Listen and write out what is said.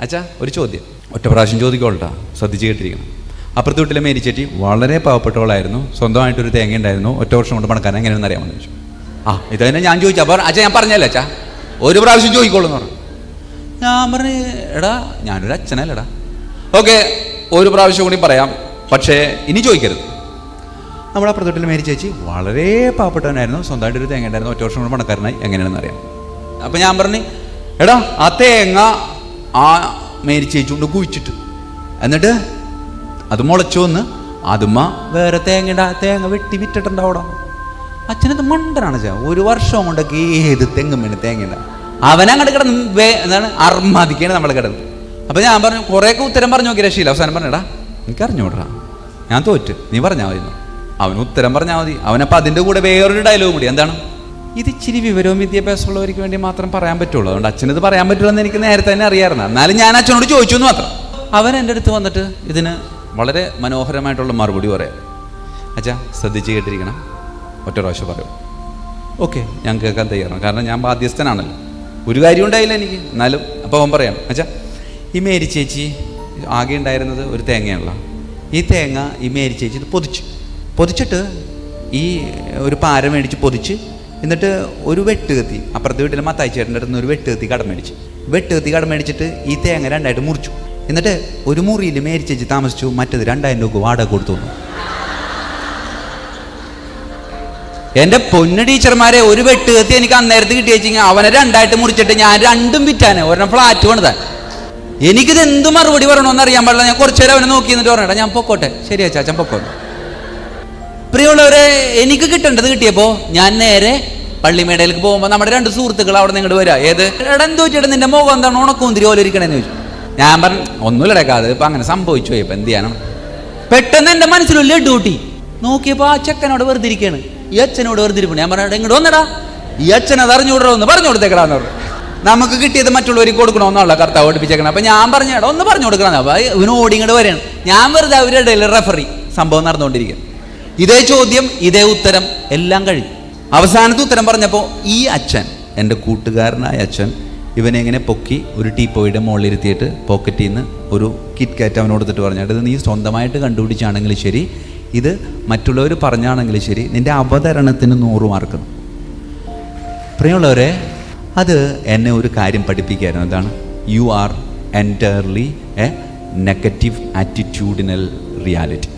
അച്ഛാ ഒരു ചോദ്യം, ഒറ്റ പ്രാവശ്യം ചോദിക്കോളട്ടാ, ശ്രദ്ധിച്ച് കേട്ടിരിക്കണം. അപ്പുറത്തെ വീട്ടിലെ മേരിച്ചേട്ടി വളരെ പാവപ്പെട്ടവളായിരുന്നു, സ്വന്തമായിട്ടൊരു തേങ്ങ ഉണ്ടായിരുന്നു, ഒറ്റ വർഷം കൊണ്ട് പണക്കാൻ എങ്ങനെയാണെന്ന് അറിയാമെന്ന് ചോദിച്ചു. ഇത് തന്നെ ഞാൻ ചോദിച്ചു. അപ്പോൾ അച്ഛാ ഞാൻ പറഞ്ഞല്ലേ അച്ഛാ ഒരു പ്രാവശ്യം ചോദിക്കോളൂ എന്ന് പറഞ്ഞു. ഞാൻ പറഞ്ഞു എടാ ഞാനൊരു അച്ഛനല്ലടാ. ഓക്കെ, ഒരു പ്രാവശ്യം കൂടി പറയാം, പക്ഷേ ഇനി ചോദിക്കരുത്. നമ്മുടെ അപ്പുറത്തെ വീട്ടിലെ മേരി ചേച്ചി വളരെ പാവപ്പെട്ടവനായിരുന്നു, സ്വന്തമായിട്ടൊരു തേങ്ങ ഉണ്ടായിരുന്നു, ഒറ്റ വർഷം കൊണ്ട് പണക്കാരനായി, എങ്ങനെയാണെന്ന് അറിയാം. അപ്പം ഞാൻ പറഞ്ഞു എടാ ആ തേങ്ങ ആ മേരി ചേച്ചി കൊണ്ട് കുഴിച്ചിട്ട് എന്നിട്ട് അത് മുളച്ചു വന്ന് അതുമ്മ വേറെ തേങ്ങ വെട്ടി വിറ്റിട്ടുണ്ടാവണം. അച്ഛനത് മണ്ടനാണ് ചാ, ഒരു വർഷം കൊണ്ടൊക്കെ ഏത് തെങ്ങും വേണം തേങ്ങ ഉണ്ടാവും. അവനങ്ങോട്ട് കിടന്ന് എന്താണ് അർമാദിക്കാണ് നമ്മൾ കിടന്ന്. അപ്പം ഞാൻ പറഞ്ഞു കുറേയൊക്കെ ഉത്തരം പറഞ്ഞു നോക്കി, രക്ഷയില്ല. അവസാനം പറഞ്ഞെടാ എനിക്കറിഞ്ഞോടാ, ഞാൻ തോറ്റ്, നീ പറഞ്ഞാൽ മതി. അവന് ഉത്തരം പറഞ്ഞാൽ മതി. അവനപ്പം അതിൻ്റെ കൂടെ വേറൊരു ഡയലോഗ് കൂടി, എന്താണ് ഇത് ഇച്ചിരി വിവരവും വിദ്യാഭ്യാസമുള്ളവർക്ക് വേണ്ടി മാത്രം പറയാൻ പറ്റുള്ളൂ, അതുകൊണ്ട് അച്ഛനത് പറയാൻ പറ്റുള്ളൂ എനിക്ക് നേരത്തെ തന്നെ അറിയാമായിരുന്നു. എന്നാലും ഞാൻ അച്ഛനോട് ചോദിച്ചു എന്ന് മാത്രം. അവൻ എൻ്റെ അടുത്ത് വന്നിട്ട് ഇതിന് വളരെ മനോഹരമായിട്ടുള്ള മറുപടി പറയാം. അച്ഛാ ശ്രദ്ധിച്ച് കേട്ടിരിക്കണം, ഒറ്റ പ്രാവശ്യം പറയും. ഓക്കെ, ഞാൻ കേൾക്കാൻ തയ്യാറാണ്, കാരണം ഞാൻ ബാധ്യസ്ഥനാണല്ലോ, ഒരു കാര്യം ഉണ്ടായില്ല എനിക്ക്. എന്നാലും അപ്പോൾ അവൻ പറയാം, അച്ഛാ ഈ മേരി ചേച്ചി ആകെ ഉണ്ടായിരുന്നത് ഒരു തേങ്ങയുള്ള, ഈ തേങ്ങ ഈ മേരി ചേച്ചി ഇത് പൊതിച്ചിട്ട് ഈ ഒരു പാര മേടിച്ച് പൊതിച്ച്, എന്നിട്ട് ഒരു വെട്ടുകത്തി അപ്പുറത്തെ വീട്ടിൽ മത്തായി ചേട്ടൻ്റെ അടുത്ത് നിന്ന് ഒരു വെട്ടുകത്തി കടം മേടിച്ചിട്ട് ഈ തേങ്ങ രണ്ടായിട്ട് മുറിച്ചു. എന്നിട്ട് ഒരു മുറിയിൽ മേരി ചേച്ചി താമസിച്ചു, മറ്റത് 2000 രൂപ വാടക കൊടുത്തു. എൻ്റെ പൊന്നു ടീച്ചർമാരെ, ഒരു വെട്ടുകത്തി എനിക്ക് അന്നേരത്ത് കിട്ടി വെച്ചെങ്കിൽ അവനെ രണ്ടായിട്ട് മുറിച്ചിട്ട് ഞാൻ രണ്ടും വിറ്റാനെ, ഒരെണ്ണം ഫ്ലാറ്റ് കൊണ്ടതാ. എനിക്കിത് എന്ത് മറുപടി പറയണമെന്ന് അറിയാൻ പാടില്ല. ഞാൻ കുറച്ചു നേരം അവനെ നോക്കി എന്നിട്ട് പറഞ്ഞേട്ടാ ഞാൻ പൊക്കോട്ടെ, ശരി അച്ഛാ അച്ഛൻ പൊക്കോട്ടെ. പ്രിയമുള്ളവരെ, എനിക്ക് കിട്ടേണ്ടത് കിട്ടിയപ്പോൾ ഞാൻ നേരെ പള്ളിമേടയിലേക്ക് പോകുമ്പോൾ നമ്മുടെ 2 സുഹൃത്തുക്കൾ അവിടെ നിന്ന് ഇങ്ങോട്ട് വരിക. ഏത് എടാ എന്തോ ചേട്ടാ നിന്റെ മുഖം എന്താണ് ഉണക്കുന്തിരി പോലെ ഇരിക്കണേന്ന് ചോദിച്ചു. ഞാൻ പറഞ്ഞു ഒന്നുമില്ലടക്കാതെ ഇപ്പം അങ്ങനെ സംഭവിച്ചു പോയി, ഇപ്പം എന്ത് ചെയ്യാനും. പെട്ടെന്ന് എൻ്റെ മനസ്സിലൊരു ലഡ്ഡു കൂട്ടി നോക്കിയപ്പോൾ ആ ചെക്കനോട് വെറുതെ ഇരിക്കുകയാണ്, ഈ അച്ഛനോട് വെറുതെ ഇരിക്കണം. ഞാൻ പറഞ്ഞു ഇങ്ങോട്ട് വന്നടാ, ഈ അച്ഛൻ അത് അറിഞ്ഞുകൂടണമെന്ന് പറഞ്ഞു കൊടുത്തേക്കടാന്ന് പറഞ്ഞു. നമുക്ക് കിട്ടിയത് മറ്റുള്ളവർക്ക് കൊടുക്കണമെന്നുള്ള കർത്താവ് പഠിപ്പിച്ചേക്കണം. അപ്പം ഞാൻ പറഞ്ഞു എടാ ഒന്ന് പറഞ്ഞു കൊടുക്കണം. അപ്പം ഇവന് ഓടി ഇങ്ങോട്ട് വരികയാണ്. ഞാൻ വെറുതെ അവരുടെ ഇടയിൽ റെഫറി സംഭവം നടന്നുകൊണ്ടിരിക്കുക. ഇതേ ചോദ്യം ഇതേ ഉത്തരം എല്ലാം കഴിഞ്ഞു. അവസാനത്തെ ഉത്തരം പറഞ്ഞപ്പോൾ ഈ അച്ഛൻ, എൻ്റെ കൂട്ടുകാരനായ അച്ഛൻ, ഇവനെങ്ങനെ പൊക്കി ഒരു ടീപ്പോയുടെ മുകളിലിരുത്തിയിട്ട് പോക്കറ്റിൽ നിന്ന് ഒരു കിറ്റ് കാറ്റ് അവനോട് എടുത്തിട്ട് പറഞ്ഞിട്ട് ഇത് നീ സ്വന്തമായിട്ട് കണ്ടുപിടിച്ചാണെങ്കിലും ശരി, ഇത് മറ്റുള്ളവർ പറഞ്ഞാണെങ്കിലും ശരി, നിൻ്റെ അവതരണത്തിന് 100 മാർക്ക്. പ്രിയമുള്ളവരെ, അത് എന്നെ ഒരു കാര്യം പഠിപ്പിക്കുകയായിരുന്നു. എന്താണ്? You are entirely A negative attitudinal reality.